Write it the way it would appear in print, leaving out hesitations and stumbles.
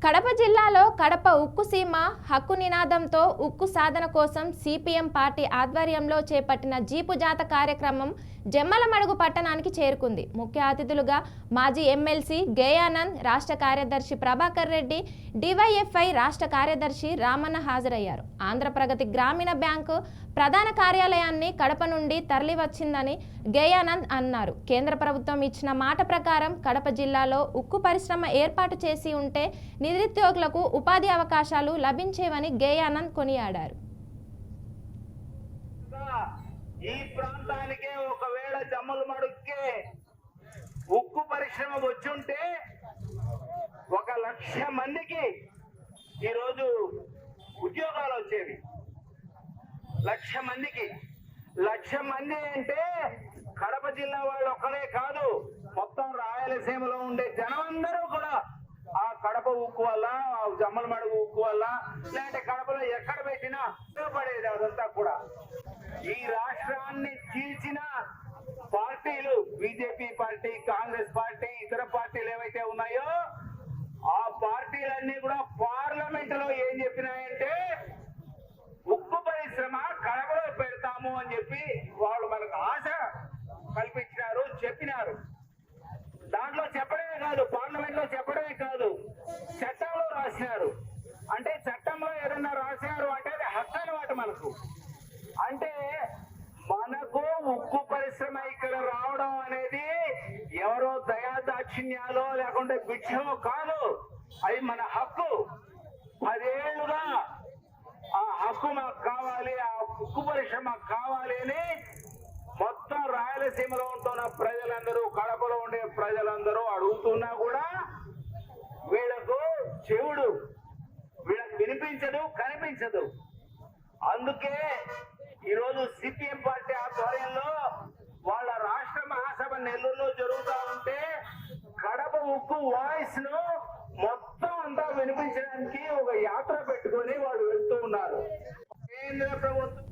కడప జిల్లాలో కడప ఉక్కు సీమ హక్కు నినాదంతో ఉక్కు సాధన కోసం సిపిఎం పార్టీ ఆధ్వర్యంలో చేపట్టిన జీపు జాత కార్యక్రమం జమ్మలమడుగు పట్టణానికి చేరుకుంది. ముఖ్య అతిథులుగా మాజీ ఎమ్మెల్సీ గేయానంద్, రాష్ట్ర కార్యదర్శి ప్రభాకర్ రెడ్డి, డివైఎఫ్ఐ రాష్ట్ర కార్యదర్శి రామన్న హాజరయ్యారు. ఆంధ్రప్రగతి గ్రామీణ బ్యాంకు ప్రధాన కార్యాలయాన్ని కడప నుండి తరలివచ్చిందని గేయానంద్ అన్నారు. కేంద్ర ప్రభుత్వం ఇచ్చిన మాట ప్రకారం కడప జిల్లాలో ఉక్కు పరిశ్రమ ఏర్పాటు చేసి ఉంటే నిరుద్యోగులకు ఉపాధి అవకాశాలు లభించేవని గేయానంద్ కొనియాడారు. ఈ ప్రాంతానికే ఒకవేళ జమ్మలమడుగుకే ఉక్కు పరిశ్రమ వచ్చుంటే 1,00,000 మందికి ఈరోజు ఉద్యోగాలు వచ్చేవి. 1,00,000 మందికి 1,00,000 మంది అంటే కడప జిల్లా వాళ్ళు ఒక్కడే కాదు, మొత్తం రాయలసీమలో ఉండే జనం అందరూ కూడా ఆ కడప ఉక్కు వల్ల, జమ్మలమడుగు ఉక్కు వల్ల, లేదంటే కడపలో ఎక్కడ పెట్టినా ఉపయోగపడేది. అదంతా కూడా ఈ రాష్ట్రాన్ని చీల్చిన పార్టీలు, బీజేపీ పార్టీ, కాంగ్రెస్ పార్టీ, ఇతర పార్టీలు ఏవైతే ఉన్నాయో ఆ పార్టీలన్నీ కూడా పార్లమెంట్ లో ఏం చెప్పినాయంటే ఉక్కు పరిశ్రమ కడపలో పెడతాము అని చెప్పి వాళ్ళు మనకు ఆశ కల్పించినారు, చెప్పినారు. దాంట్లో చెప్పడమే కాదు, పార్లమెంట్ లో చెప్పడమే కాదు, చట్టంలో రాసినారు. అంటే చట్టంలో ఏదన్నా రాసినారు అంటే అది హక్కు అన్నమాట మనకు. అంటే మనకు ఉక్కు పరిశ్రమ ఇక్కడ రావడం అనేది ఎవరో దయాదాక్షిణ్యాలో లేకుంటే భిక్షమో కాదు, అది మన హక్కు. 10 ఏళ్లుగా ఆ హక్కు మాకు కావాలి, ఆ ఉక్కు పరిశ్రమ మాకు కావాలి అని మొత్తం రాయలసీమలో ఉంటున్న ప్రజలందరూ, కడపలో ఉండే ప్రజలందరూ అడుగుతున్నా కూడా వీళ్ళకు చెవుడు, వీళ్ళకు వినిపించదు, కనిపించదు. అందుకే ఈరోజు సిపిఎం పార్టీ ఆధ్వర్యంలో వాళ్ళ రాష్ట్ర మహాసభ నెల్లూరులో జరుగుతూ ఉంటే కడప ఉక్కు వాయిస్ ను మొత్తం అంతా వినిపించడానికి ఒక యాత్ర పెట్టుకొని వాళ్ళు వెళ్తూ ఉన్నారు. కేంద్ర ప్రభుత్వం